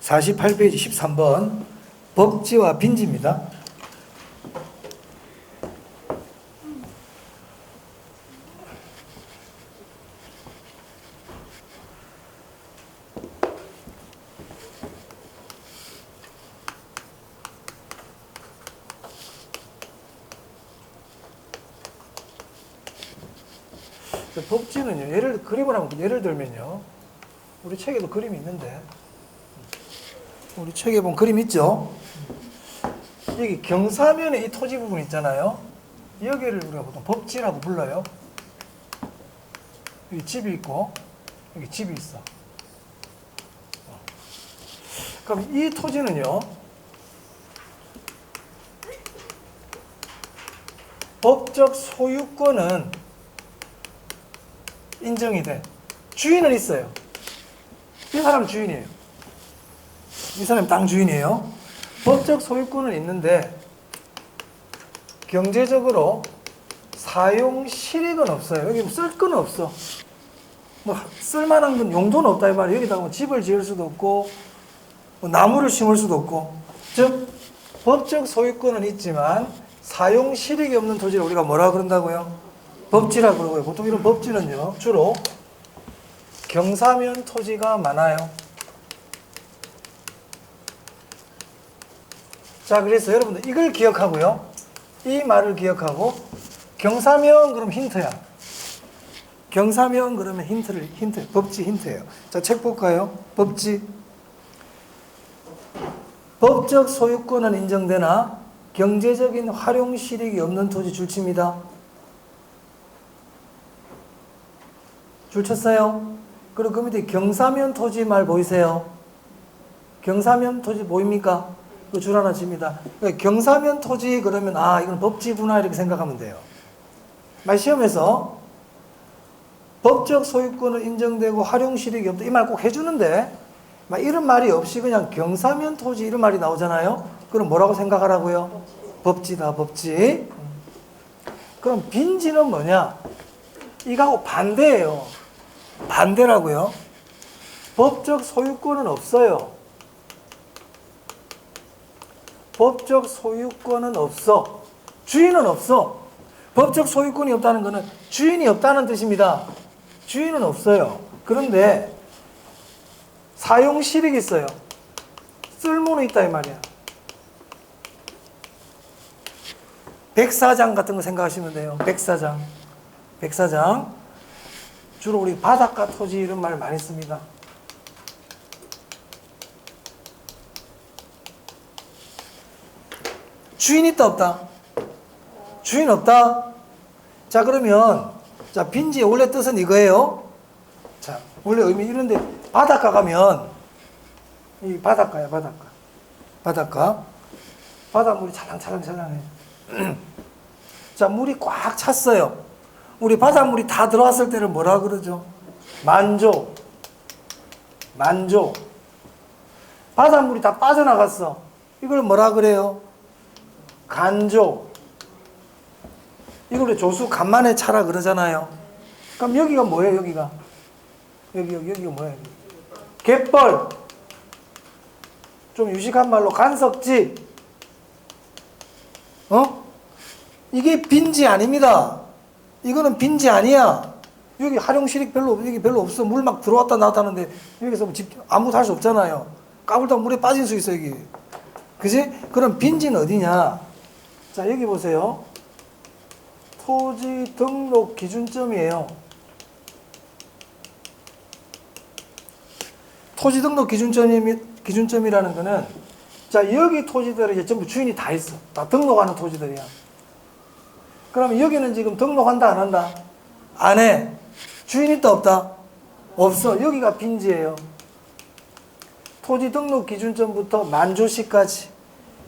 48페이지 13번 법지와 빈지입니다. 법지는요, 예를 들면요, 우리 책에도 그림이 있는데, 우리 책에 보면 그림 있죠? 여기 경사면에 이 토지 부분 있잖아요. 여기를 우리가 보통 법지라고 불러요. 여기 집이 있고, 여기 집이 있어. 그럼 이 토지는요, 법적 소유권은 인정이 돼. 주인은 있어요. 이 사람은 주인이에요. 이 사람이 땅 주인이에요. 법적 소유권은 있는데 경제적으로 사용 실익은 없어요. 여기 쓸 건 없어. 뭐 쓸만한 건 용도는 없다 이 말이에요. 여기다가 뭐 집을 지을 수도 없고 뭐 나무를 심을 수도 없고. 즉 법적 소유권은 있지만 사용 실익이 없는 토지를 우리가 뭐라 그런다고요? 법지라 그러고요. 보통 이런 법지는요, 주로 경사면 토지가 많아요. 자, 그래서 여러분들 이걸 기억하고요. 이 말을 기억하고, 경사면 그럼 힌트야. 경사면 그러면 힌트, 법지 힌트예요. 자, 책 볼까요? 법지. 법적 소유권은 인정되나 경제적인 활용 실익이 없는 토지 줄칩니다. 줄 쳤어요? 그리고 그 밑에 경사면 토지 말 보이세요? 경사면 토지 보입니까? 그 줄 하나 칩니다. 그러니까 경사면 토지 그러면 이건 법지구나 이렇게 생각하면 돼요. 시험에서 법적 소유권은 인정되고 활용 실익이 없다 이 말 꼭 해주는데 이런 말이 없이 그냥 경사면 토지 이런 말이 나오잖아요. 그럼 뭐라고 생각하라고요? 법지다, 법지. 그럼 빈지는 뭐냐? 이거하고 반대예요. 반대라고요. 법적 소유권은 없어요. 법적 소유권은 없어. 주인은 없어. 법적 소유권이 없다는 것은 주인이 없다는 뜻입니다. 주인은 없어요. 그런데 사용 실익이 있어요. 쓸모는 있다 이 말이야. 백사장 같은 거 생각하시면 돼요. 백사장. 백사장. 주로 우리 바닷가 토지 이런 말 많이 씁니다. 주인 있다 없다? 주인 없다? 자, 그러면 자, 빈지의 원래 뜻은 이거예요. 자, 원래 의미 이런데 바닷가 가면 이 바닷가야, 바닷가. 바닷가. 바닷물이 찰랑찰랑찰랑해. 자, 물이 꽉 찼어요. 우리 바닷물이 다 들어왔을 때를 뭐라 그러죠? 만조. 만조. 바닷물이 다 빠져나갔어. 이걸 뭐라 그래요? 간조. 이걸 조수 간만에 차라 그러잖아요. 그럼 여기가 뭐예요, 여기가? 여기가 뭐예요? 갯벌. 좀 유식한 말로 간석지. 이게 빈지 아닙니다. 이거는 빈지 아니야. 여기 활용 실익 여기 별로 없어. 물 막 들어왔다 나왔다 하는데 여기서 아무것도 할 수 없잖아요. 까불다 물에 빠질 수 있어, 여기. 그지? 그럼 빈지는 어디냐? 자, 여기 보세요. 토지 등록 기준점이에요. 토지 등록 기준점이라는 거는, 자, 여기 토지들은 이제 전부 주인이 다 있어. 다 등록하는 토지들이야. 그러면 여기는 지금 등록한다, 안 한다? 안 해. 주인 있다, 없다? 없어. 여기가 빈지예요. 토지 등록 기준점부터 만조시까지.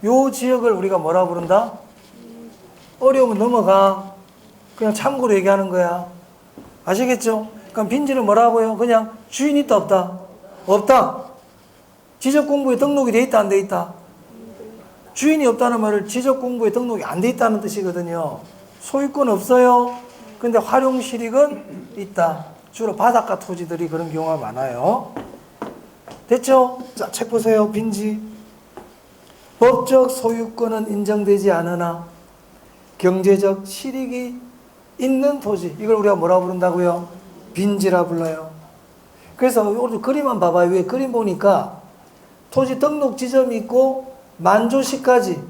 요 지역을 우리가 뭐라 부른다? 어려우면 넘어가. 그냥 참고로 얘기하는 거야. 아시겠죠? 그럼 빈지는 뭐라고요? 그냥 주인 있다, 없다? 없다. 지적공부에 등록이 돼 있다, 안 돼 있다? 주인이 없다는 말을 지적공부에 등록이 안 돼 있다는 뜻이거든요. 소유권 없어요. 근데 활용 실익은 있다. 주로 바닷가 토지들이 그런 경우가 많아요. 됐죠? 자, 책 보세요. 빈지. 법적 소유권은 인정되지 않으나 경제적 실익이 있는 토지. 이걸 우리가 뭐라 부른다고요? 빈지라 불러요. 그래서 오늘 그림만 봐봐요. 왜 그림 보니까 토지 등록 지점이 있고 만조시까지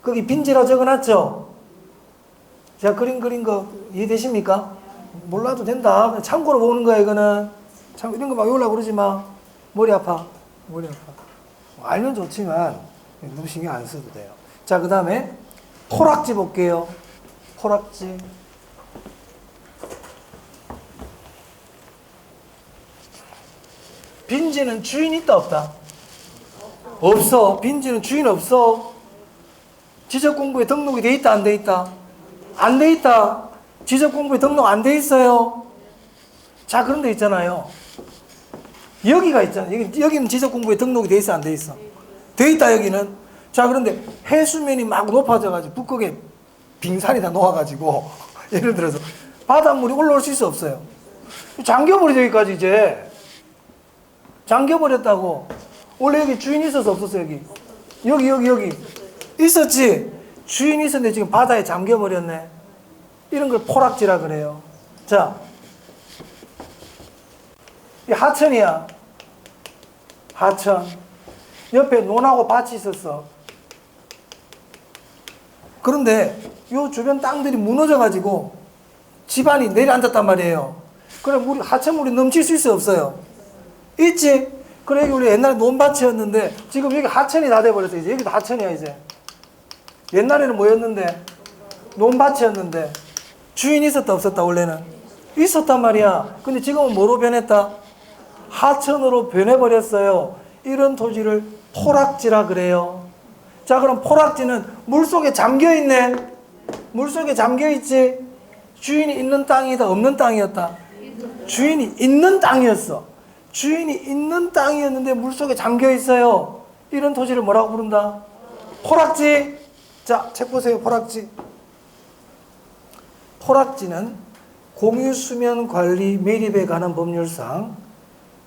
거기 빈지라 적어놨죠? 제가 그린 거 이해되십니까? 몰라도 된다. 참고로 보는 거야 이거는. 참 이런 거 막 외우려고 그러지 마. 머리 아파. 알면 좋지만 너무 신경 안 써도 돼요. 자, 그 다음에 포락지 볼게요. 포락지. 빈지는 주인 있다 없다? 없어. 빈지는 주인 없어. 지적공부에 등록이 돼 있다 안 돼 있다? 안 돼 있다. 지적공부에 등록 안 돼 있어요. 자, 그런 데 있잖아요. 여기가 있잖아요. 여기는 지적공부에 등록이 돼 있어 안 돼 있어? 돼 있다 여기는. 자, 그런데 해수면이 막 높아져가지고 북극에 빙산이 다 녹아가지고 예를 들어서 바닷물이 올라올 수 있어 없어요? 잠겨버리죠 여기까지 이제. 잠겨버렸다고. 원래 여기 주인이 있어서 없었어 여기? 여기 있었지? 주인이 있었는데 지금 바다에 잠겨버렸네. 이런 걸 포락지라 그래요. 자, 이 하천이야. 하천. 옆에 논하고 밭이 있었어. 그런데 요 주변 땅들이 무너져가지고 집안이 내려앉았단 말이에요. 그럼 하천물이 넘칠 수 있어 없어요? 있지? 그래, 여기 우리 옛날에 논밭이었는데 지금 여기 하천이 다 돼버렸어. 이제 여기도 하천이야 이제. 옛날에는 뭐였는데? 논밭이었는데 주인이 있었다 없었다? 원래는 있었단 말이야. 근데 지금은 뭐로 변했다? 하천으로 변해버렸어요. 이런 토지를 포락지라 그래요. 자, 그럼 포락지는 물속에 잠겨있네. 물속에 잠겨있지. 주인이 있는 땅이다 없는 땅이었다? 주인이 있는 땅이었어. 주인이 있는 땅이었는데 물속에 잠겨있어요. 이런 토지를 뭐라고 부른다? 포락지. 자, 책 보세요. 포락지. 포락지는 공유수면관리 매립에 관한 법률상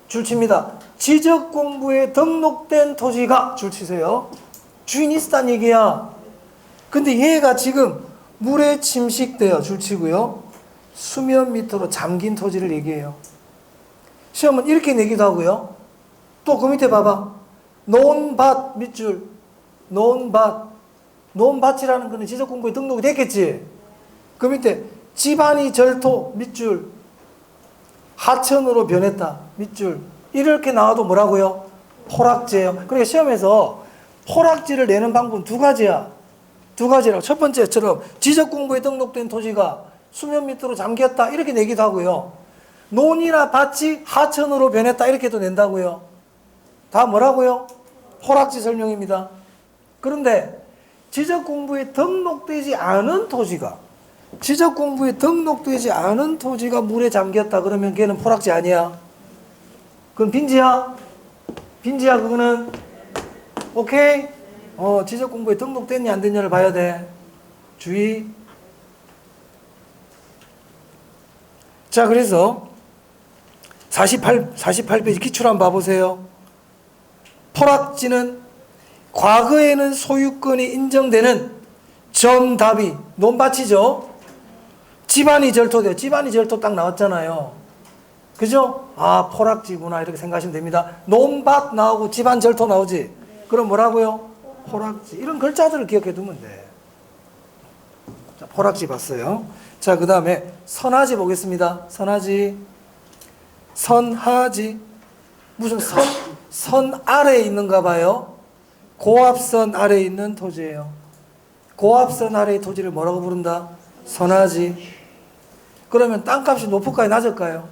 줄칩니다. 지적공부에 등록된 토지가 줄치세요. 주인이 있었다는 얘기야. 근데 얘가 지금 물에 침식되어 줄치고요. 수면 밑으로 잠긴 토지를 얘기해요. 시험은 이렇게 내기도 하고요. 또 그 밑에 봐봐. 논밭 밑줄. 논밭. 논밭이라는 거는 지적공부에 등록이 됐겠지. 그 밑에 집안이 절토 밑줄. 하천으로 변했다 밑줄. 이렇게 나와도 뭐라고요? 포락지예요. 그러니까 시험에서 포락지를 내는 방법은 두 가지야. 두 가지라고. 첫 번째처럼 지적공부에 등록된 토지가 수면 밑으로 잠겼다 이렇게 내기도 하고요. 논이나 밭이 하천으로 변했다 이렇게도 낸다고요. 다 뭐라고요? 포락지 설명입니다. 그런데 지적공부에 등록되지 않은 토지가 물에 잠겼다 그러면 걔는 포락지 아니야? 그건 빈지야? 빈지야 그거는? 오케이? 지적공부에 등록됐냐 안 됐냐를 봐야 돼. 주의. 자, 그래서 48페이지 기출 한번 봐보세요. 포락지는 과거에는 소유권이 인정되는 정답이 논밭이죠. 집안이 절토돼요. 집안이 절토 딱 나왔잖아요. 그죠? 아, 포락지구나 이렇게 생각하시면 됩니다. 논밭 나오고 집안 절토 나오지. 그럼 뭐라고요? 포락지. 이런 글자들을 기억해 두면 돼. 자, 포락지 봤어요. 자, 그 다음에 선하지 보겠습니다. 선하지. 무슨 선 아래에 있는가 봐요. 고압선 아래에 있는 토지예요. 고압선 아래의 토지를 뭐라고 부른다? 선하지. 그러면 땅값이 높을까요? 낮을까요?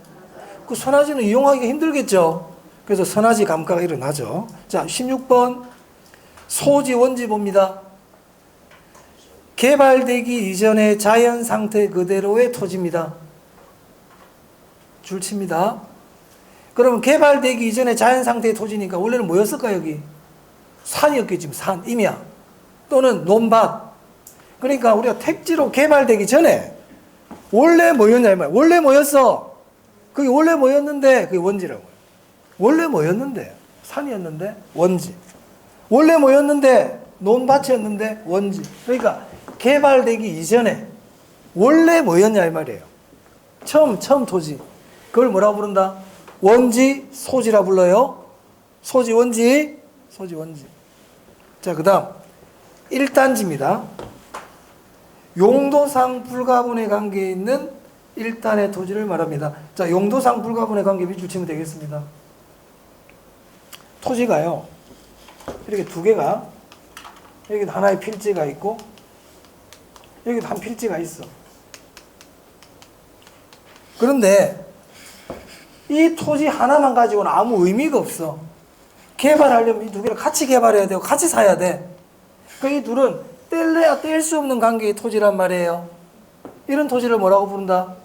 그 선하지는 이용하기가 힘들겠죠. 그래서 선하지 감가가 일어나죠. 자, 16번 소지 원지 봅니다. 개발되기 이전의 자연 상태 그대로의 토지입니다. 줄칩니다. 그러면 개발되기 이전의 자연 상태의 토지니까 원래는 뭐였을까 여기? 산이었겠지. 산, 임야. 또는 논밭. 그러니까 우리가 택지로 개발되기 전에 원래 뭐였냐 이 말. 원래 뭐였어? 그게 원래 뭐였는데 그게 원지라고요. 원래 뭐였는데. 산이었는데 원지. 원래 뭐였는데 논밭이었는데 원지. 그러니까 개발되기 이전에 원래 뭐였냐 이 말이에요. 처음 토지. 그걸 뭐라고 부른다? 원지 소지라 불러요. 소지 원지. 자, 그 다음 1단지입니다. 용도상 불가분의 관계에 있는 1단의 토지를 말합니다. 자, 용도상 불가분의 관계 밑줄 치면 되겠습니다. 토지가요, 이렇게 두 개가, 여기 하나의 필지가 있고, 여기도 한 필지가 있어. 그런데 이 토지 하나만 가지고는 아무 의미가 없어. 개발하려면 이 두 개를 같이 개발해야 되고 같이 사야 돼. 그 이 둘은 뗄래야 뗄 수 없는 관계의 토지란 말이에요. 이런 토지를 뭐라고 부른다?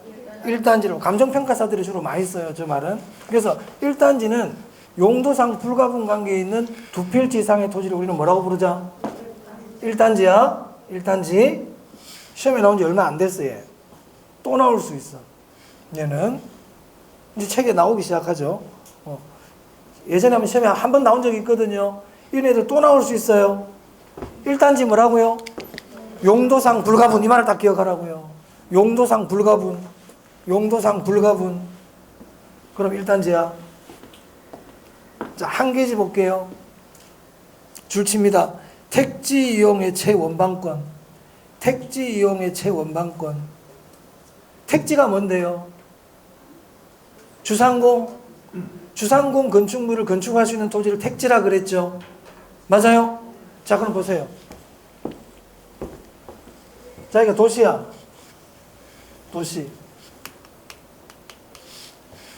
1단지로. 감정평가사들이 주로 많이 써요, 저 말은. 그래서 1단지는 용도상 불가분 관계에 있는 두 필지 이상의 토지를 우리는 뭐라고 부르자? 1단지야. 1단지. 시험에 나온 지 얼마 안 됐어, 얘. 또 나올 수 있어. 얘는 이제 책에 나오기 시작하죠. 예전에 한번 시험에 한 번 나온 적이 있거든요. 이런 애들 또 나올 수 있어요. 1단지 뭐라고요? 용도상 불가분. 이 말을 딱 기억하라고요. 용도상 불가분. 그럼 1단지야. 자, 한 개지 볼게요. 줄칩니다. 택지 이용의 최원방권. 택지가 뭔데요? 주상공 건축물을 건축할 수 있는 토지를 택지라 그랬죠. 맞아요? 자, 그럼 보세요. 자, 이거 도시야. 도시.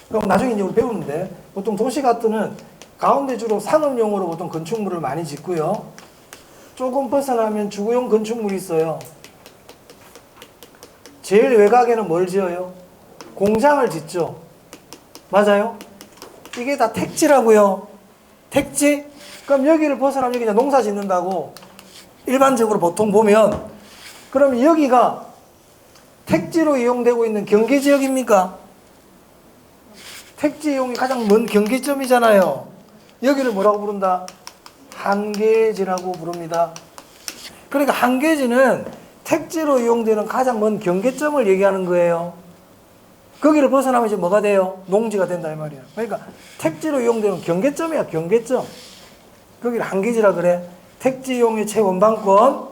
그럼 나중에 이제 우리 배우는데, 보통 도시 같은 가운데 주로 상업용으로 보통 건축물을 많이 짓고요. 조금 벗어나면 주거용 건축물이 있어요. 제일 외곽에는 뭘 지어요? 공장을 짓죠. 맞아요? 이게 다 택지라고요. 택지? 그럼 여기를 벗어나면 여기 농사 짓는다고 일반적으로 보통 보면, 그럼 여기가 택지로 이용되고 있는 경계지역입니까? 택지 이용이 가장 먼 경계점이잖아요. 여기를 뭐라고 부른다? 한계지라고 부릅니다. 그러니까 한계지는 택지로 이용되는 가장 먼 경계점을 얘기하는 거예요. 거기를 벗어나면 이제 뭐가 돼요? 농지가 된다 이 말이야. 그러니까 택지로 이용되는 경계점이야, 경계점. 거기를 한계지라 그래. 택지 이용의 최원방권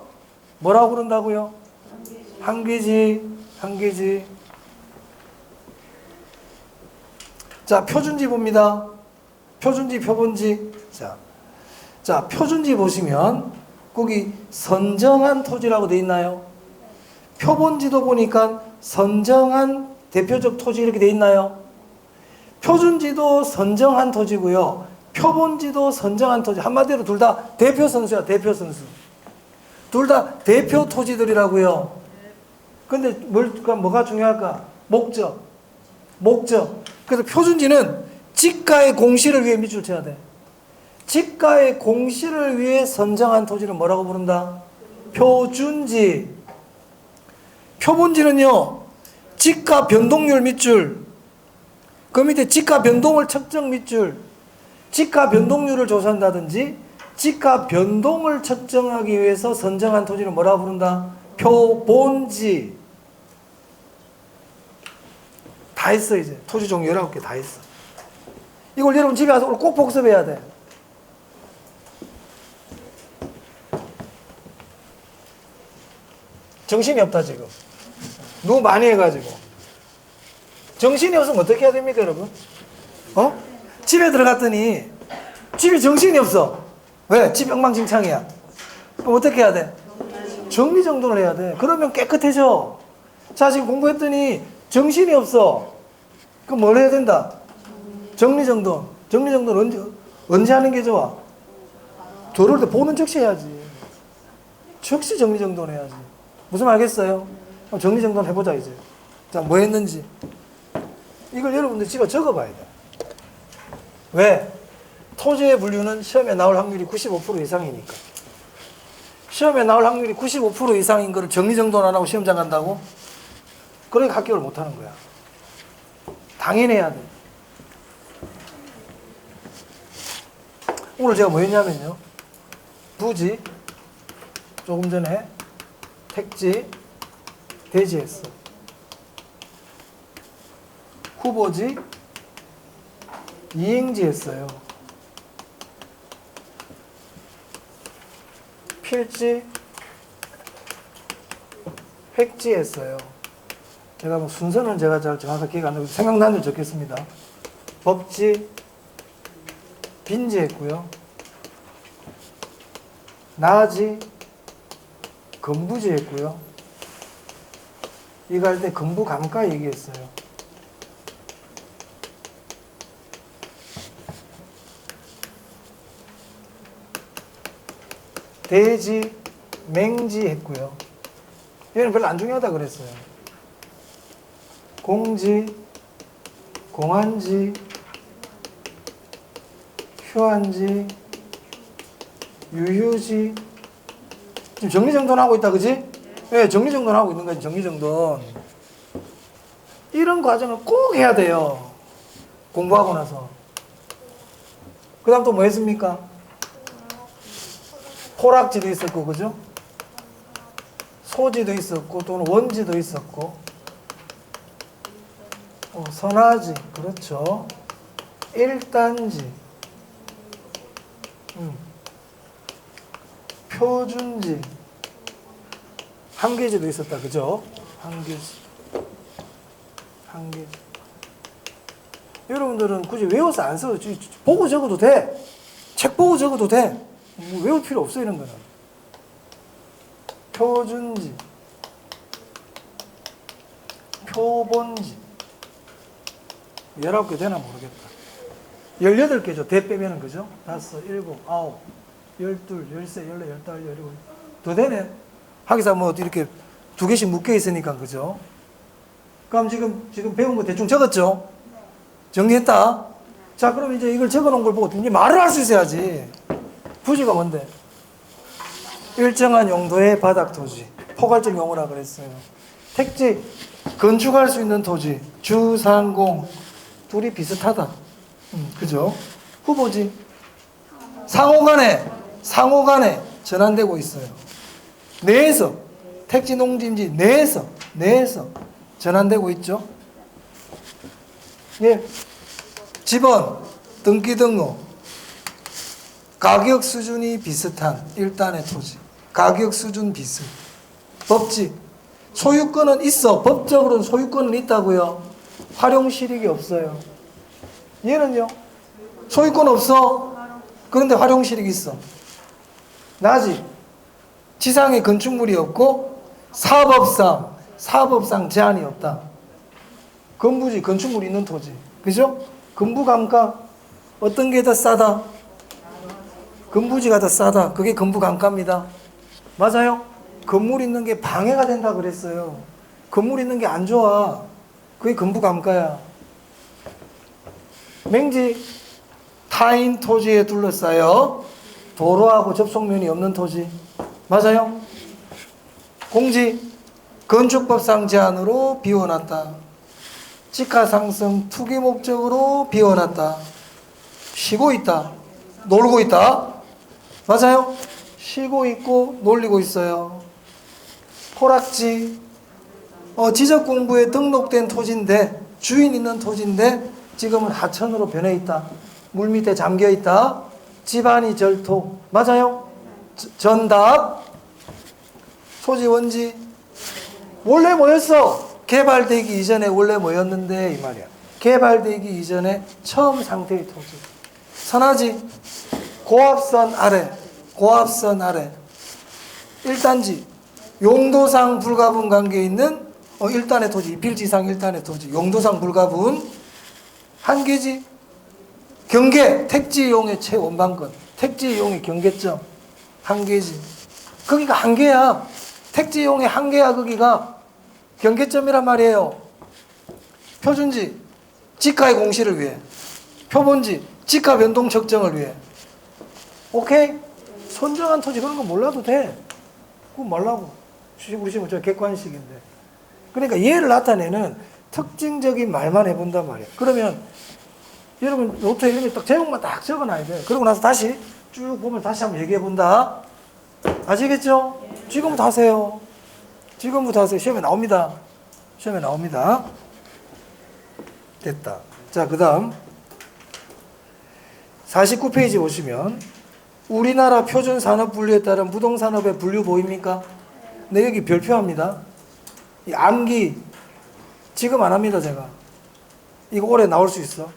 뭐라고 부른다고요? 한계지. 자, 표준지 봅니다. 표본지. 자, 표준지 보시면 거기 선정한 토지라고 돼 있나요? 표본지도 보니까 선정한 대표적 토지 이렇게 돼 있나요? 표준지도 선정한 토지고요. 표본지도 선정한 토지. 한마디로 둘 다 대표 선수야, 대표 선수. 둘 다 대표 토지들이라고요. 근데 뭐가 중요할까? 목적. 그래서 표준지는 지가의 공시를 위해 밑줄 쳐야 돼. 지가의 공시를 위해 선정한 토지를 뭐라고 부른다? 표준지. 표본지는요, 지가 변동률 밑줄, 그 밑에 지가 변동을 측정 밑줄, 지가 변동률을 조사한다든지 지가 변동을 측정하기 위해서 선정한 토지를 뭐라고 부른다? 표본지. 다 했어. 이제 토지 종류 19개 다 했어. 이걸 여러분 집에 가서 꼭 복습해야 돼. 정신이 없다 지금. 너무 많이 해가지고. 정신이 없으면 어떻게 해야 됩니까 여러분? 집에 들어갔더니 집에 정신이 없어. 왜? 집 엉망진창이야. 그럼 어떻게 해야 돼? 정리정돈을 해야 돼. 그러면 깨끗해져. 자, 지금 공부했더니 정신이 없어. 그럼 뭘 해야 된다? 정리정돈. 정리정돈 언제 하는 게 좋아? 들어올 때 보는 즉시 해야지. 즉시 정리정돈 해야지. 무슨 말 알겠어요? 그럼 정리정돈 해보자 이제. 자, 뭐 했는지. 이걸 여러분들 집어 적어봐야 돼. 왜? 토지의 분류는 시험에 나올 확률이 95% 이상이니까. 시험에 나올 확률이 95% 이상인 거를 정리정돈 안 하고 시험장 간다고? 그러니까 합격을 못 하는 거야. 당연해야 돼. 오늘 제가 뭐 했냐면요. 부지, 조금 전에 택지, 대지 했어. 후보지, 이행지 했어요. 필지, 획지 했어요. 제가 뭐 순서는 제가 잘 정확하게 기억 안 나고 생각나는 대로 적겠습니다. 법지, 빈지 했고요. 나지, 건부지 했고요. 이거 할 때 건부 감가 얘기했어요. 대지, 맹지 했고요. 얘는 별로 안 중요하다 그랬어요. 공지, 공한지, 휴한지, 유휴지. 지금 정리정돈 하고 있다, 그지? 네, 정리정돈 하고 있는 거지, 정리정돈. 이런 과정을 꼭 해야 돼요. 공부하고 나서. 그 다음 또 뭐 했습니까? 포락지도 있었고, 그죠? 소지도 있었고, 또는 원지도 있었고, 선화지, 그렇죠. 일단지, 표준지, 한계지도 있었다, 그죠? 한계지. 여러분들은 굳이 외워서 안 써도 보고 적어도 돼. 책 보고 적어도 돼. 뭐 외울 필요 없어, 이런 거는. 표준지, 표본지. 19개 되나 모르겠다. 18개죠. 대 빼면은, 그죠? 5, 7, 9, 12, 13, 14, 15, 17. 더 되네. 하기사 뭐 이렇게 2개씩 묶여 있으니까, 그죠? 그럼 지금 배운 거 대충 적었죠? 정리했다? 자, 그럼 이제 이걸 적어 놓은 걸 보고 이제 말을 할 수 있어야지. 부지가 뭔데? 일정한 용도의 바닥 토지. 포괄적 용어라 그랬어요. 택지, 건축할 수 있는 토지. 주상공. 둘이 비슷하다. 그죠? 후보지. 상호간에 전환되고 있어요. 내에서, 택지 농지임지 내에서 전환되고 있죠. 예. 지번, 등기 등록, 가격 수준이 비슷한 일단의 토지. 가격 수준 비슷. 법지, 소유권은 있어. 법적으로는 소유권은 있다고요. 활용 실익이 없어요. 얘는요? 소유권 없어. 그런데 활용 실익이 있어. 나지, 지상에 건축물이 없고 사법상 제한이 없다. 건부지, 건축물이 있는 토지. 그죠? 건부감가, 어떤 게 더 싸다? 건부지가 더 싸다. 그게 건부감가입니다. 맞아요? 건물 있는 게 방해가 된다 그랬어요. 건물 있는 게 안 좋아. 그게 건부감가야. 맹지, 타인 토지에 둘러싸여 도로하고 접촉면이 없는 토지. 맞아요? 공지, 건축법상 제한으로 비워놨다. 지가상승 투기 목적으로 비워놨다. 쉬고 있다. 놀고 있다. 맞아요? 쉬고 있고 놀리고 있어요. 포락지, 지적공부에 등록된 토지인데, 주인 있는 토지인데 지금은 하천으로 변해 있다. 물 밑에 잠겨 있다. 집안이 절토. 맞아요? 전답. 소지 원지. 원래 뭐였어? 개발되기 이전에 원래 뭐였는데 이 말이야. 개발되기 이전에 처음 상태의 토지. 선하지. 고압선 아래. 일단지. 용도상 불가분 관계에 있는 일단의 토지. 필지상 일단의 토지. 용도상 불가분. 한계지. 경계. 택지이용의 최원방권. 택지이용의 경계점. 한계지. 거기가 한계야. 택지이용의 한계야. 거기가 경계점이란 말이에요. 표준지, 지가의 공시를 위해. 표본지, 지가 변동 측정을 위해. 오케이? 선정한 토지 그런 거 몰라도 돼. 그거 말라고. 우리 지금 저 객관식인데. 그러니까 얘를 나타내는 특징적인 말만 해본단 말이야. 그러면 여러분 노트에 이런 게 딱 제목만 딱 적어놔야 돼. 그러고 나서 다시 쭉 보면 다시 한번 얘기해 본다. 아시겠죠? 지금부터 하세요. 지금부터 하세요. 시험에 나옵니다. 시험에 나옵니다. 됐다. 자, 그 다음 49페이지 보시면 우리나라 표준산업분류에 따른 부동산업의 분류 보입니까? 네, 여기 별표합니다. 이 암기 지금 안 합니다. 제가 이거 올해 나올 수 있어.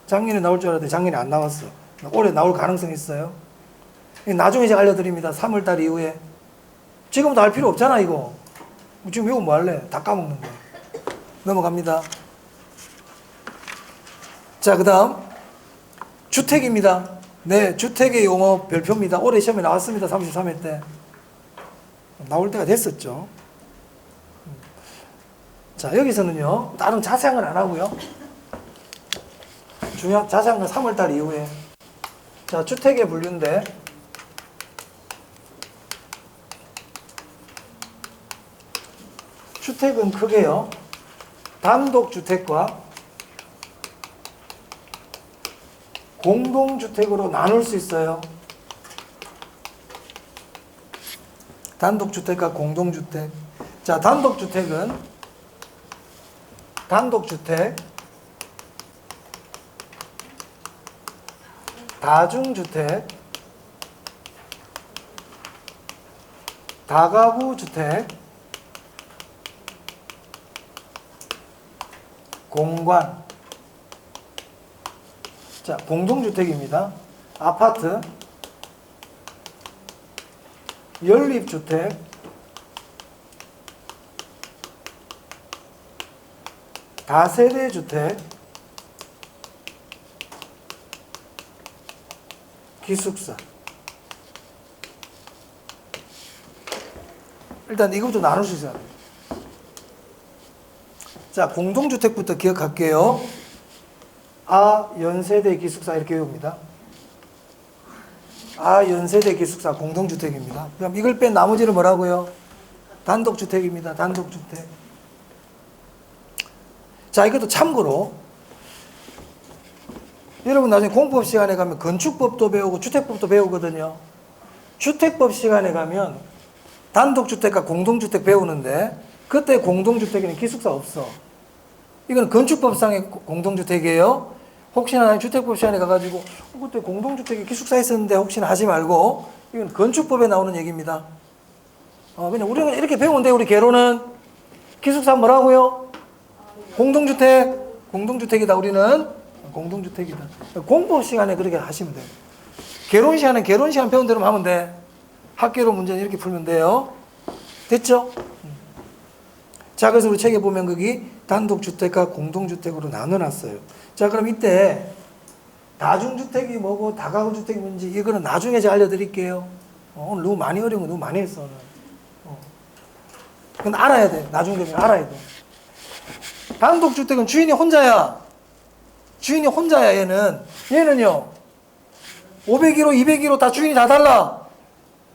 작년에 나올 줄 알았는데 작년에 안 나왔어. 올해 나올 가능성이 있어요. 나중에 제가 알려드립니다. 3월달 이후에. 지금부터 할 필요 없잖아 이거. 지금 이거 뭐 할래? 다 까먹는데. 넘어갑니다. 자, 그 다음 주택입니다. 네, 주택의 용어 별표입니다. 올해 시험에 나왔습니다. 33회 때. 나올 때가 됐었죠. 자, 여기서는요 다른 자세한 건 안 하고요. 중요한 자세한 건 3월달 이후에. 자, 주택의 분류인데 주택은 크게요 단독주택과 공동주택으로 나눌 수 있어요. 단독주택과 공동주택. 자, 단독주택은 단독주택, 다중주택, 다가구주택, 공관. 자, 공동주택입니다. 아파트, 연립주택, 다세대주택, 기숙사. 일단 이것부터 나눌 수 있어요. 자, 공동주택부터 기억할게요. 연세대 기숙사 이렇게 외웁니다. 연세대 기숙사 공동주택입니다. 그럼 이걸 뺀 나머지는 뭐라고요? 단독주택입니다. 단독주택. 자, 이것도 참고로 여러분 나중에 공법 시간에 가면 건축법도 배우고 주택법도 배우거든요. 주택법 시간에 가면 단독주택과 공동주택 배우는데 그때 공동주택에는 기숙사 없어. 이건 건축법상의 공동주택이에요. 혹시나 주택법 시간에 가가지고 그때 공동주택에 기숙사 있었는데 혹시나 하지 말고, 이건 건축법에 나오는 얘기입니다. 그냥 우리는 이렇게 배우는데 우리 개로는 기숙사 뭐라고요? 공동주택. 공동주택이다. 우리는 공동주택이다. 공법 시간에 그렇게 하시면 돼요. 개론 시간은 개론 시간 배운 대로 하면 돼. 학교로 문제는 이렇게 풀면 돼요. 됐죠? 자, 그래서 우리 책에 보면 거기 단독주택과 공동주택으로 나눠놨어요. 자, 그럼 이때 다중주택이 뭐고 다가구주택이 뭔지 이거는 나중에 제가 알려드릴게요. 오늘 너무 많이 어려운 거 너무 많이 했어. 그건 알아야 돼. 나중에 되면 알아야 돼. 단독주택은 주인이 혼자야. 주인이 혼자야. 얘는요 501호 201호 다 주인이 다 달라.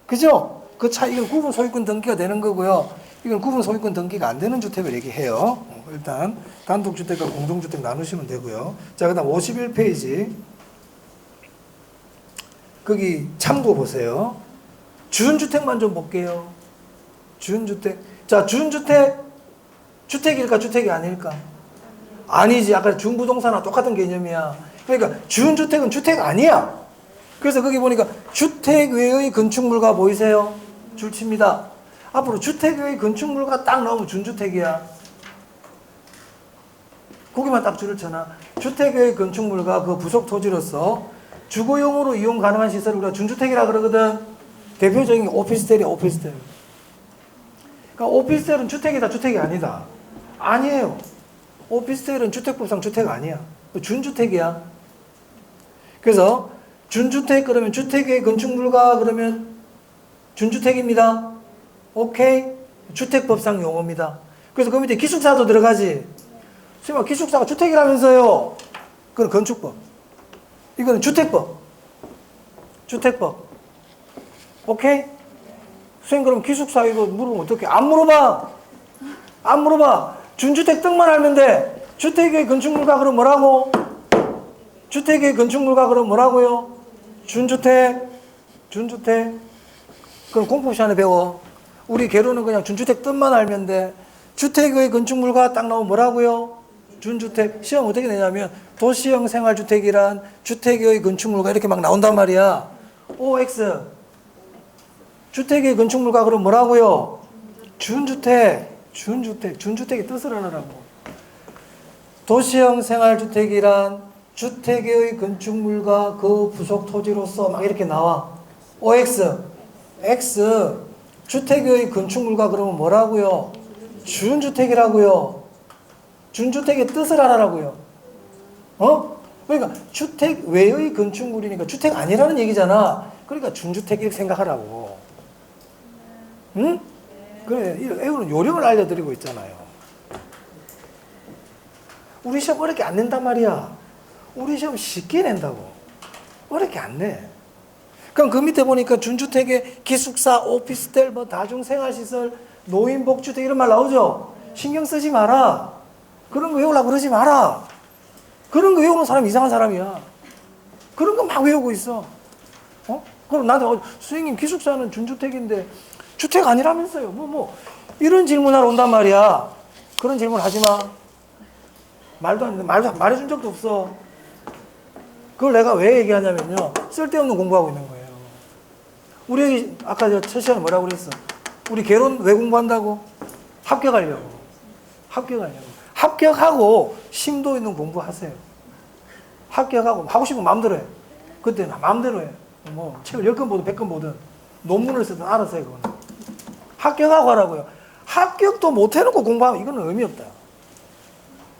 그죠? 그 차이. 이건 구분 소유권 등기가 되는 거고요. 이건 구분 소유권 등기가 안 되는 주택을 얘기해요. 일단 단독주택과 공동주택 나누시면 되고요. 자, 그 다음 51페이지 거기 참고 보세요. 준주택만 좀 볼게요. 준주택. 자, 준주택 주택일까 주택이 아닐까? 아니지. 아까 준부동산과 똑같은 개념이야. 그러니까 준주택은 주택 아니야. 그래서 거기 보니까 주택 외의 건축물과 보이세요? 줄칩니다. 앞으로 주택 외의 건축물과 딱 나오면 준주택이야. 거기만 딱 줄을 쳐놔. 주택 외의 건축물과 그 부속 토지로서 주거용으로 이용 가능한 시설을 우리가 준주택이라 그러거든. 대표적인 게 오피스텔이야. 오피스텔. 그러니까 오피스텔은 주택이다 주택이 아니다. 아니에요. 오피스텔은 주택법상 주택 아니야. 준주택이야. 그래서 준주택 그러면 주택의 건축물과 그러면 준주택입니다. 오케이? 주택법상 용어입니다. 그래서 그 밑에 기숙사도 들어가지. 선생님, 기숙사가 주택이라면서요. 그건 건축법. 이거는 주택법. 주택법. 오케이? 선생님, 그럼 기숙사 이거 물으면 어떡해? 안 물어봐. 안 물어봐. 준주택 등만 알면 돼. 주택의 건축물과 그럼 뭐라고? 주택의 건축물과 그럼 뭐라고요? 준주택. 준주택. 그럼 공법 시간에 배워. 우리 개로는 그냥 준주택 뜻만 알면 돼. 주택의 건축물과 딱 나오면 뭐라고요? 준주택. 시험 어떻게 내냐면 도시형 생활주택이란 주택의 건축물과 이렇게 막 나온단 말이야. OX. 주택의 건축물과 그럼 뭐라고요? 준주택. 준주택. 준주택의 뜻을 알아라고. 도시형 생활주택이란 주택의 건축물과 그 부속 토지로서 막 이렇게 나와. OX. X. 주택의 건축물과 그러면 뭐라고요? 준주택이라고요. 준주택의 뜻을 알아라고요. 그러니까 주택 외의 건축물이니까 주택 아니라는 얘기잖아. 그러니까 준주택 이렇게 생각하라고. 응? 그래, 이거는 요령을 알려드리고 있잖아요. 우리 시험 어렵게 안 낸단 말이야. 우리 시험 쉽게 낸다고. 어렵게 안 내. 그럼 그 밑에 보니까 준주택에 기숙사, 오피스텔, 뭐 다중생활시설, 노인복주택 이런 말 나오죠? 신경 쓰지 마라. 그런 거 외우려고 그러지 마라. 그런 거 외우는 사람 이상한 사람이야. 그런 거 막 외우고 있어. 그럼 나한테 선생님 기숙사는 준주택인데 주택 아니라면서요. 이런 질문하러 온단 말이야. 그런 질문 하지 마. 말도 안 돼. 말해준 적도 없어. 그걸 내가 왜 얘기하냐면요. 쓸데없는 공부하고 있는 거예요. 우리 아까 첫 시간에 뭐라고 그랬어? 우리 개론 왜 공부한다고? 합격하려고. 합격하려고. 합격하고 심도 있는 공부하세요. 합격하고 하고 싶으면 마음대로 해. 그때는 마음대로 해. 뭐 책을 10권 보든 100권 보든 논문을 쓰든 알아서 해. 그거는. 합격하고 하라고요. 합격도 못 해놓고 공부하면 이거는 의미 없다.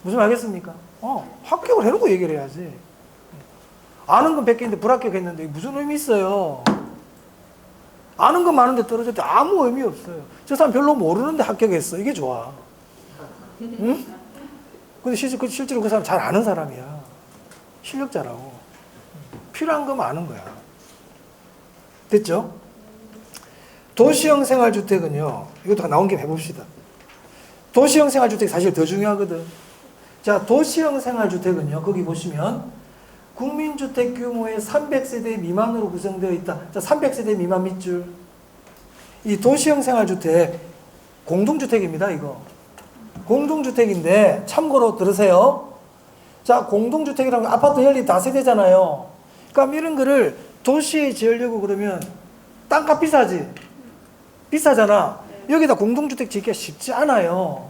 무슨 말 알겠습니까? 합격을 해놓고 얘기를 해야지. 아는 건 100개인데 불합격했는데 무슨 의미 있어요? 아는 건 많은데 떨어졌대 아무 의미 없어요. 저 사람 별로 모르는데 합격했어. 이게 좋아. 응? 근데 실제로 그 사람 잘 아는 사람이야. 실력자라고. 필요한 거만 아는 거야. 됐죠? 도시형 생활주택은요. 이것도 나온 김에 해봅시다. 도시형 생활주택이 사실 더 중요하거든. 자, 도시형 생활주택은요. 거기 보시면 국민주택 규모의 300세대 미만으로 구성되어 있다. 자, 300세대 미만 밑줄. 이 도시형 생활주택 공동주택입니다. 이거. 공동주택인데 참고로 들으세요. 자, 공동주택이라는 거 아파트 연립 다세대잖아요. 그러니까 이런 거를 도시에 지으려고 그러면 땅값 비싸지? 비싸잖아. 여기다 공동주택 짓기가 쉽지 않아요.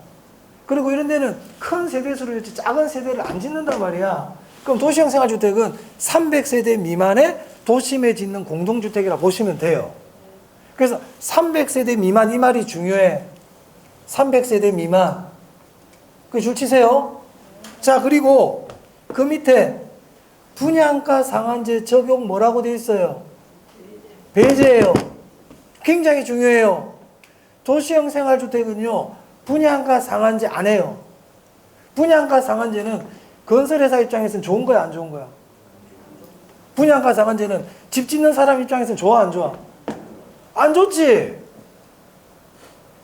그리고 이런 데는 큰 세대수를 짓지 작은 세대를 안 짓는단 말이야. 그럼 도시형 생활주택은 300세대 미만의 도심에 짓는 공동주택이라 보시면 돼요. 그래서 300세대 미만 이 말이 중요해. 300세대 미만. 그 줄 치세요. 자, 그리고 그 밑에 분양가 상한제 적용 뭐라고 돼 있어요? 배제예요. 굉장히 중요해요. 도시형 생활주택은요. 분양가 상한제 안 해요. 분양가 상한제는 건설회사 입장에서는 좋은 거야, 안 좋은 거야? 분양가 상한제는 집 짓는 사람 입장에서는 좋아, 안 좋아? 안 좋지?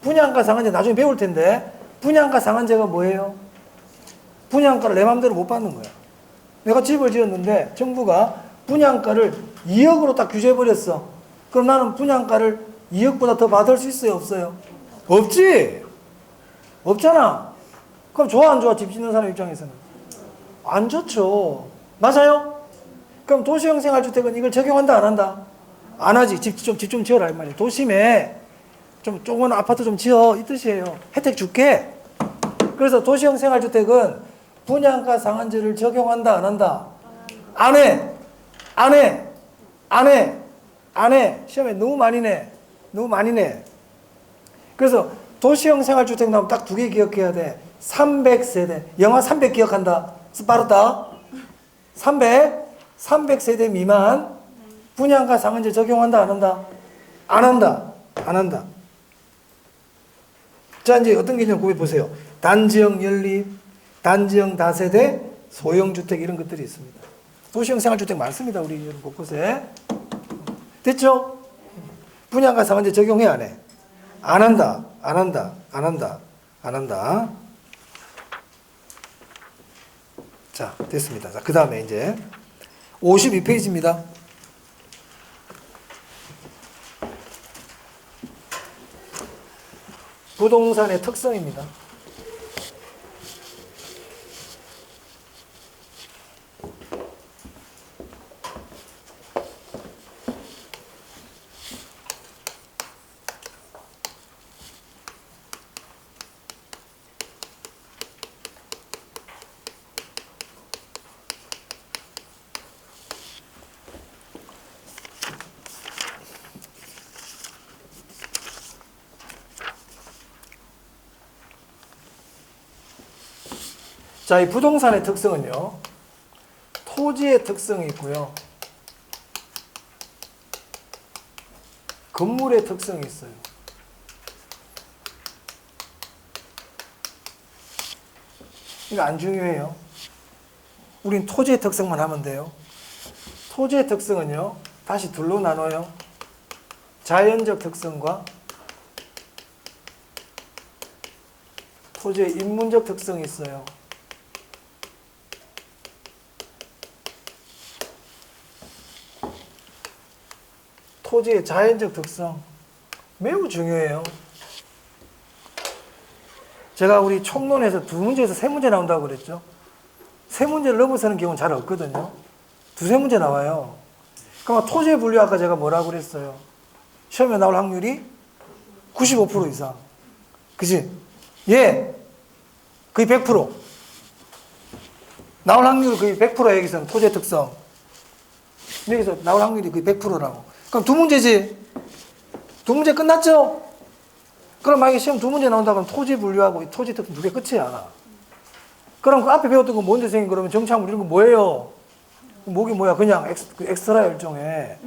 분양가 상한제 나중에 배울 텐데 분양가 상한제가 뭐예요? 분양가를 내 맘대로 못 받는 거야. 내가 집을 지었는데 정부가 분양가를 2억으로 딱 규제해버렸어. 그럼 나는 분양가를 2억보다 더 받을 수 있어요, 없어요? 없지? 없잖아. 그럼 좋아, 안 좋아? 집 짓는 사람 입장에서는 안 좋죠. 맞아요? 그럼 도시형 생활주택은 이걸 적용한다, 안 한다? 안 하지. 집 좀 지어라 이 말이에요. 도심에 좀 조그만 아파트 좀 지어 이 뜻이에요. 혜택 줄게. 그래서 도시형 생활주택은 분양가 상한제를 적용한다, 안 한다? 안 해. 안 해. 안 해. 안 해. 시험에 너무 많이 내. 너무 많이 내. 그래서 도시형 생활주택 나오면 딱 두 개 기억해야 돼. 300세대. 영하 300 기억한다. 빠르다. 300세대 미만 분양가 상한제 적용한다, 안 한다? 안 한다. 안 한다. 자, 이제 어떤 개념 구해 보세요. 단지형 연립, 단지형 다세대, 소형주택 이런 것들이 있습니다. 도시형 생활주택 많습니다. 우리 곳곳에. 됐죠? 분양가 상한제 적용해, 안 해? 안 한다. 안 한다. 안 한다. 안 한다. 자, 됐습니다. 자, 그 다음에 이제 52페이지입니다. 부동산의 특성입니다. 자, 이 부동산의 특성은요, 토지의 특성이 있고요, 건물의 특성이 있어요. 이거 안 중요해요. 우린 토지의 특성만 하면 돼요. 토지의 특성은요, 다시 둘로 나눠요. 자연적 특성과 토지의 인문적 특성이 있어요. 토지의 자연적 특성 매우 중요해요. 제가 우리 총론에서 2문제에서 3문제 나온다고 그랬죠. 3문제를 넘어서는 경우는 잘 없거든요. 2-3문제 나와요. 그럼 토지의 분류 아까 제가 뭐라고 그랬어요? 시험에 나올 확률이 95% 이상. 그치? 예. 거의 100%. 나올 확률 거의 100%야, 여기서는 토지의 특성. 여기서 나올 확률이 거의 100%라고. 그럼 2문제지? 2문제 끝났죠? 그럼 만약에 시험 2문제 나온다 그러면 토지 분류하고 토지 특성 2개 끝이야. 그럼 그 앞에 배웠던 거 뭔데 생긴 그러면 정착물 이런 거 뭐예요? 목이 뭐야? 그냥 엑스트라 일종의.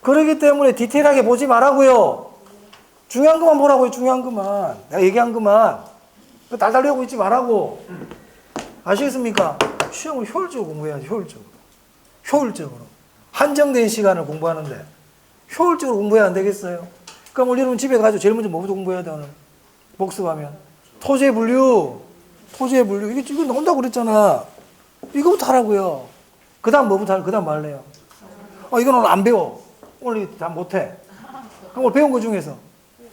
그러기 때문에 디테일하게 보지 말라고요. 중요한 것만 보라고요. 중요한 것만. 내가 얘기한 것만. 달달 외우고 있지 말라고. 아시겠습니까? 시험을 효율적으로 공부해야지. 효율적으로. 한정된 시간을 공부하는데 효율적으로 공부해야 안 되겠어요? 그럼 우리 여러분 집에 가서 제일 먼저 뭐부터 공부해야 돼, 오늘? 복습하면. 토지의 분류. 이거 나온다고 그랬잖아. 이거부터 하라고요. 그 다음 뭐부터 할래? 그 다음 뭐 할래요? 이건 오늘 안 배워. 오늘 다 못해. 그럼 오늘 배운 거 중에서.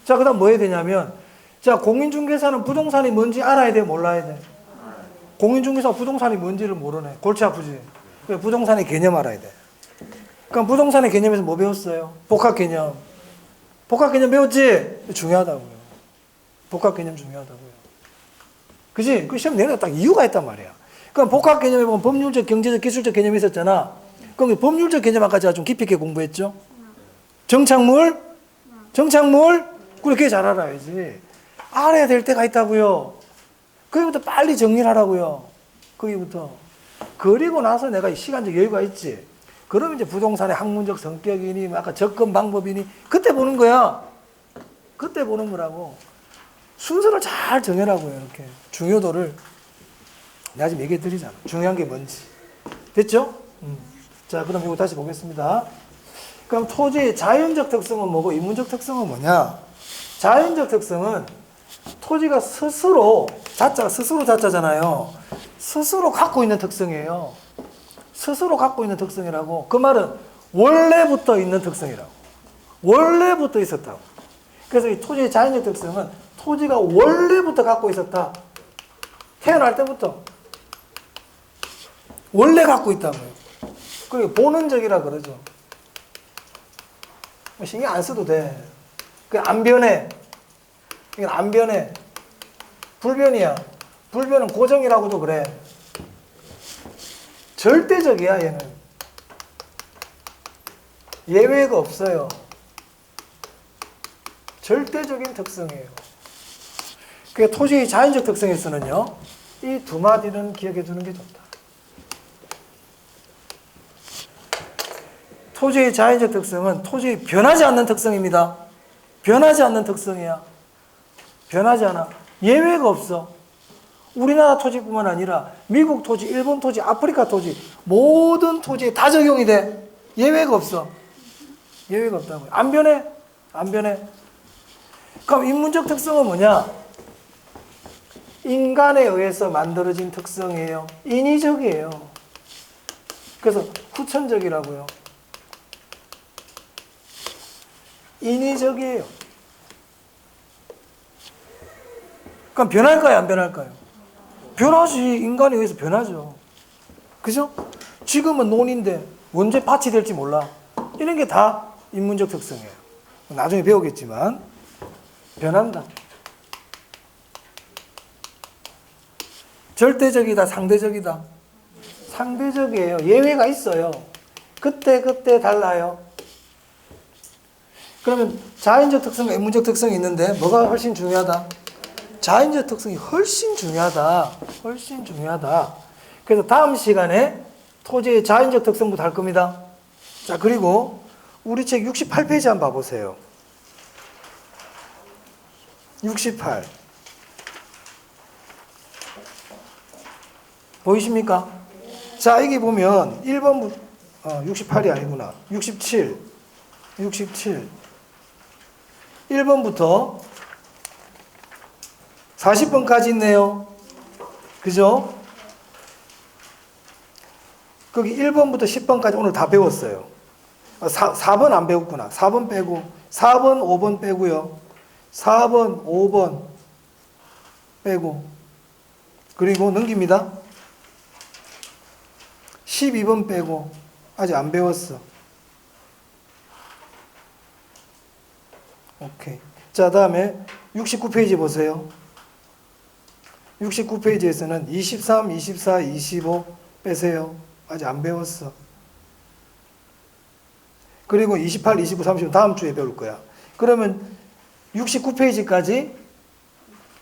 자, 그 다음 뭐 해야 되냐면, 자, 공인중개사는 부동산이 뭔지 알아야 돼, 몰라야 돼? 공인중개사가 부동산이 뭔지를 모르네. 골치 아프지? 그래, 부동산의 개념 알아야 돼. 그럼 부동산의 개념에서 뭐 배웠어요? 복합 개념 배웠지? 중요하다고요. 복합 개념 중요하다고요. 그지? 그 시험 내는 딱 이유가 있단 말이야. 그럼 복합 개념에 보면 법률적, 경제적, 기술적 개념이 있었잖아. 그럼 법률적 개념 아까 제가 좀 깊이 있게 공부했죠? 정착물? 그렇게 잘 알아야지. 알아야 될 때가 있다고요. 거기부터 빨리 정리를 하라고요. 거기부터. 그리고 나서 내가 시간적 여유가 있지. 그러면 이제 부동산의 학문적 성격이니, 아까 접근 방법이니, 그때 보는 거야. 그때 보는 거라고. 순서를 잘 정해라고요, 이렇게. 중요도를. 내가 지금 얘기해 드리잖아. 중요한 게 뭔지. 됐죠? 자, 그럼 이거 다시 보겠습니다. 그럼 토지의 자연적 특성은 뭐고, 인문적 특성은 뭐냐? 자연적 특성은 토지가 스스로 자자잖아요. 스스로 갖고 있는 특성이에요. 스스로 갖고 있는 특성이라고. 그 말은 원래부터 있는 특성이라고. 원래부터 있었다고. 그래서 이 토지의 자연적 특성은 토지가 원래부터 갖고 있었다. 태어날 때부터. 원래 갖고 있다고요. 그게 본능적이라 그러죠. 신경 안 써도 돼. 그게 안 변해. 이건 안 변해. 불변이야. 불변은 고정이라고도 그래. 절대적이야, 얘는. 예외가 없어요. 절대적인 특성이에요. 그 토지의 자연적 특성에서는요, 이 두 마디는 기억해 두는 게 좋다. 토지의 자연적 특성은 토지의 변하지 않는 특성입니다. 변하지 않는 특성이야. 변하지 않아. 예외가 없어. 우리나라 토지뿐만 아니라 미국 토지, 일본 토지, 아프리카 토지, 모든 토지에 다 적용이 돼. 예외가 없어. 예외가 없다고요. 안 변해. 안 변해. 그럼 인문적 특성은 뭐냐? 인간에 의해서 만들어진 특성이에요. 인위적이에요. 그래서 후천적이라고요. 인위적이에요. 그럼 변할까요? 안 변할까요? 변하지. 인간에 의해서 변하죠. 그죠? 지금은 논인데 언제 밭이 될지 몰라. 이런 게 다 인문적 특성이에요. 나중에 배우겠지만 변한다. 절대적이다, 상대적이다. 상대적이에요. 예외가 있어요. 그때 달라요. 그러면 자연적 특성과 인문적 특성이 있는데 뭐가 훨씬 중요하다? 자연적 특성이 훨씬 중요하다. 훨씬 중요하다. 그래서 다음 시간에 토지의 자연적 특성부터 할 겁니다. 자, 그리고 우리 책 68페이지 한번 봐보세요. 68. 보이십니까? 자, 여기 보면 1번부터 68이 아니구나. 67. 1번부터 40번까지 있네요. 그죠? 거기 1번부터 10번까지 오늘 다 배웠어요. 4번 안 배웠구나. 4번 빼고 4번, 5번 빼고요. 4번, 5번 빼고 그리고 넘깁니다. 12번 빼고 아직 안 배웠어. 오케이. 자, 다음에 69페이지 보세요. 69페이지에서는 23, 24, 25 빼세요. 아직 안 배웠어. 그리고 28, 29, 30은 다음 주에 배울 거야. 그러면 69페이지까지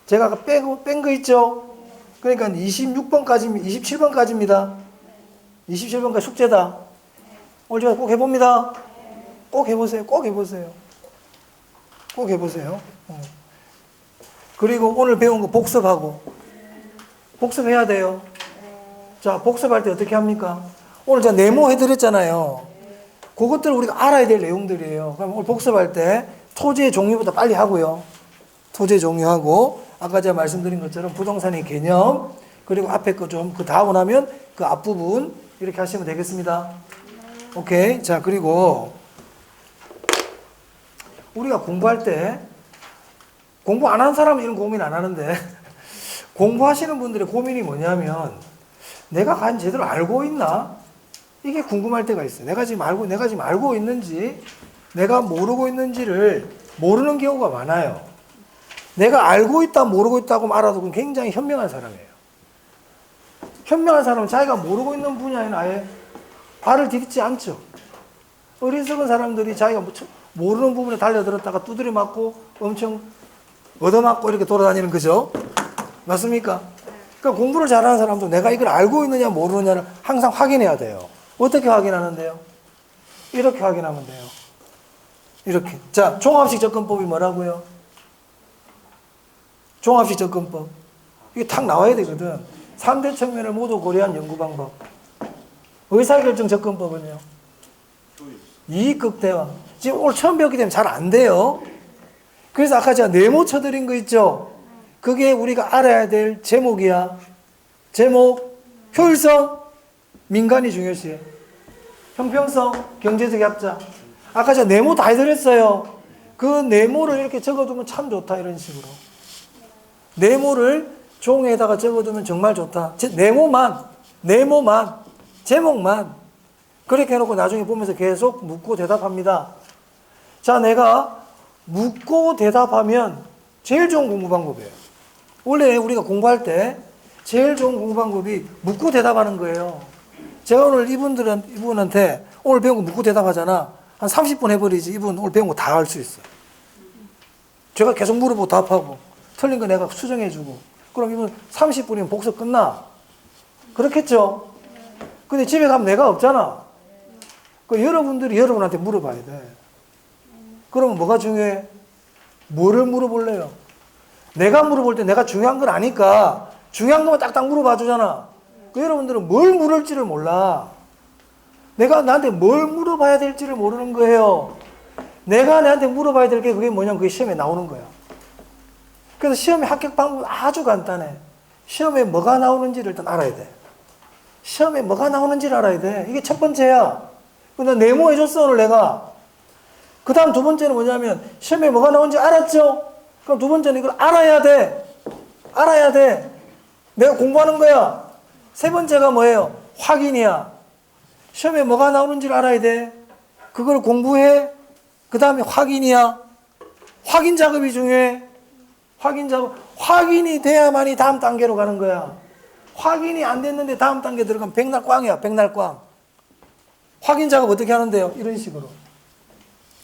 제가 아까 뺀 거 있죠? 그러니까 26번까지, 27번까지입니다. 27번까지 숙제다. 오늘 제가 꼭 해봅니다. 꼭 해보세요. 꼭 해보세요. 꼭 해보세요. 그리고 오늘 배운 거 복습하고. 복습해야 돼요. 자, 복습할 때 어떻게 합니까? 오늘 제가 네모 해드렸잖아요. 그것들을 우리가 알아야 될 내용들이에요. 그럼 오늘 복습할 때 토지의 종류부터 빨리 하고요. 토지의 종류하고, 아까 제가 말씀드린 것처럼 부동산의 개념, 그리고 앞에 거 좀, 그 다 하고 나면 그 앞부분 이렇게 하시면 되겠습니다. 오케이. 자, 그리고 우리가 공부할 때 공부 안 한 사람은 이런 고민 안 하는데 공부하시는 분들의 고민이 뭐냐면 내가 과연 제대로 알고 있나? 이게 궁금할 때가 있어요. 내가 지금 알고 있는지, 내가 모르고 있는지를 모르는 경우가 많아요. 내가 알고 있다, 모르고 있다고 알아도 그건 굉장히 현명한 사람이에요. 현명한 사람은 자기가 모르고 있는 분야에는 아예 발을 디딛지 않죠. 어리석은 사람들이 자기가 모르는 부분에 달려들었다가 두드려 맞고 엄청 얻어맞고 이렇게 돌아다니는 거죠. 맞습니까? 그러니까 공부를 잘하는 사람도 내가 이걸 알고 있느냐 모르느냐를 항상 확인해야 돼요. 어떻게 확인하는데요? 이렇게 확인하면 돼요. 이렇게. 자, 종합식 접근법이 뭐라고요? 종합식 접근법. 이게 탁 나와야 되거든. 3대 측면을 모두 고려한 연구 방법. 의사결정 접근법은요? 이익극대화. 지금 오늘 처음 배웠기 때문에 잘 안 돼요. 그래서 아까 제가 네모 쳐드린 거 있죠? 그게 우리가 알아야 될 제목이야. 제목, 효율성, 민간이 중요시. 형평성, 경제적 약자. 아까 제가 네모 다 해드렸어요. 그 네모를 이렇게 적어두면 참 좋다, 이런 식으로. 네모를 종이에다가 적어두면 정말 좋다. 네모만, 제목만. 그렇게 해놓고 나중에 보면서 계속 묻고 대답합니다. 자, 내가 묻고 대답하면 제일 좋은 공부 방법이에요. 원래 우리가 공부할 때 제일 좋은 공부 방법이 묻고 대답하는 거예요. 제가 오늘 이분한테 오늘 배운 거 묻고 대답하잖아. 한 30분 해버리지. 이분 오늘 배운 거 다 할 수 있어. 제가 계속 물어보고 답하고 틀린 거 내가 수정해주고. 그럼 이분 30분이면 복습 끝나. 그렇겠죠? 근데 집에 가면 내가 없잖아. 그 여러분들이 여러분한테 물어봐야 돼. 그러면 뭐가 중요해? 뭐를 물어볼래요? 내가 물어볼 때 내가 중요한 걸 아니까 중요한 것만 딱딱 물어봐 주잖아. 그 여러분들은 뭘 물을지를 몰라. 내가 나한테 뭘 물어봐야 될지를 모르는 거예요. 내가 나한테 물어봐야 될 게 그게 뭐냐면 그게 시험에 나오는 거야. 그래서 시험의 합격 방법은 아주 간단해. 시험에 뭐가 나오는지를 일단 알아야 돼. 시험에 뭐가 나오는지를 알아야 돼. 이게 첫 번째야. 근데 네모해줬어, 오늘 내가. 그 다음 두 번째는 뭐냐면, 시험에 뭐가 나오는지 알았죠? 그럼 두 번째는 이걸 알아야 돼. 알아야 돼. 내가 공부하는 거야. 세 번째가 뭐예요? 확인이야. 시험에 뭐가 나오는지를 알아야 돼. 그걸 공부해. 그 다음에 확인이야. 확인 작업이 중요해. 확인 작업. 확인이 돼야만이 다음 단계로 가는 거야. 확인이 안 됐는데 다음 단계 들어가면 백날 꽝이야. 백날 꽝. 확인 작업 어떻게 하는데요? 이런 식으로.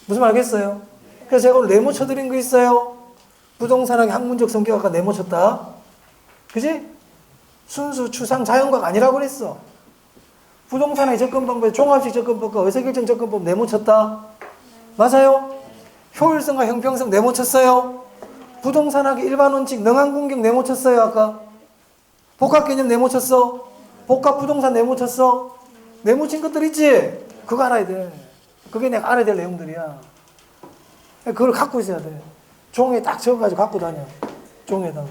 무슨 말 알겠어요? 그래서 제가 오늘 네모 쳐드린 거 있어요. 부동산학의 학문적 성격학과 네모 쳤다. 그지? 순수, 추상, 자연과학 아니라고 그랬어. 부동산의 접근 방법, 종합식 접근법과 의사결정 접근법 네모 쳤다. 맞아요? 효율성과 형평성 네모 쳤어요. 부동산학의 일반 원칙, 능한 공격 네모 쳤어요. 아까 복합 개념 네모 쳤어. 복합 부동산 네모 쳤어. 네모 친 것들 있지? 그거 알아야 돼. 그게 내가 알아야 될 내용들이야. 그걸 갖고 있어야 돼. 종에 딱 적어가지고 갖고 다녀. 종에다가.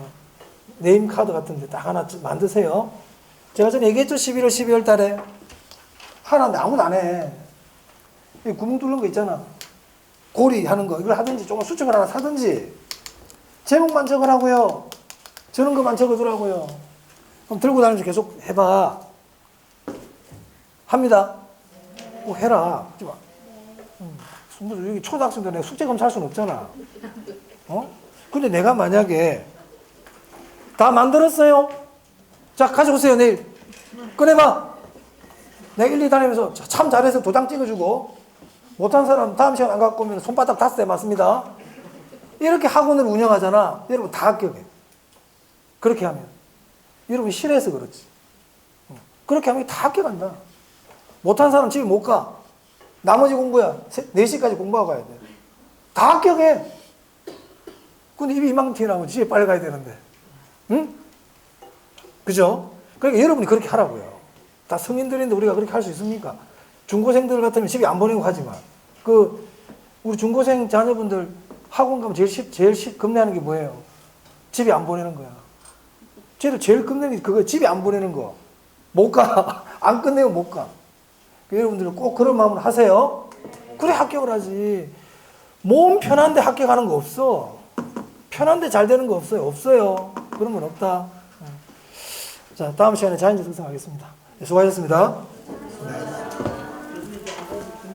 네임카드 같은데 딱 하나 만드세요. 제가 전에 얘기했죠? 11월, 12월 달에. 하나인데 아무도 안 해. 구멍 뚫는 거 있잖아. 고리 하는 거. 이걸 하든지 조금 수첩을 하나 사든지. 제목만 적으라고요. 저런 것만 적어두라고요. 그럼 들고 다니면서 계속 해봐. 합니다. 꼭 해라. 하지 마. 여기 초등학생들 내가 숙제 검사할 수는 없잖아. 어? 근데 내가 만약에 다 만들었어요. 자, 가져오세요. 내일. 꺼내봐. 내가 1, 2 다니면서 참 잘해서 도장 찍어주고 못한 사람 다음 시간 안 갖고 오면 손바닥 닿았어요. 맞습니다. 이렇게 학원을 운영하잖아. 여러분 다 합격해. 그렇게 하면. 여러분 싫어해서 그렇지. 그렇게 하면 다 합격한다. 못한 사람 집에 못 가. 나머지 공부야. 4시까지 공부하고 가야 돼. 다 합격해. 근데 입이 이만큼 튀어나오면 집에 빨리 가야 되는데. 응? 그죠? 그러니까 여러분이 그렇게 하라고요. 다 성인들인데 우리가 그렇게 할 수 있습니까? 중고생들 같으면 집에 안 보내고 하지만. 우리 중고생 자녀분들 학원 가면 제일 겁내는 게 뭐예요? 집에 안 보내는 거야. 쟤들 제일 겁내는 게 그거 집에 안 보내는 거. 못 가. 안 끝내고 못 가. 여러분들은 꼭 그런 마음으로 하세요. 그래 합격을 하지. 몸 편한데 합격하는 거 없어. 편한데 잘 되는 거 없어요. 없어요. 그런 건 없다. 자, 다음 시간에 자연적 특성하겠습니다. 수고하셨습니다. 네.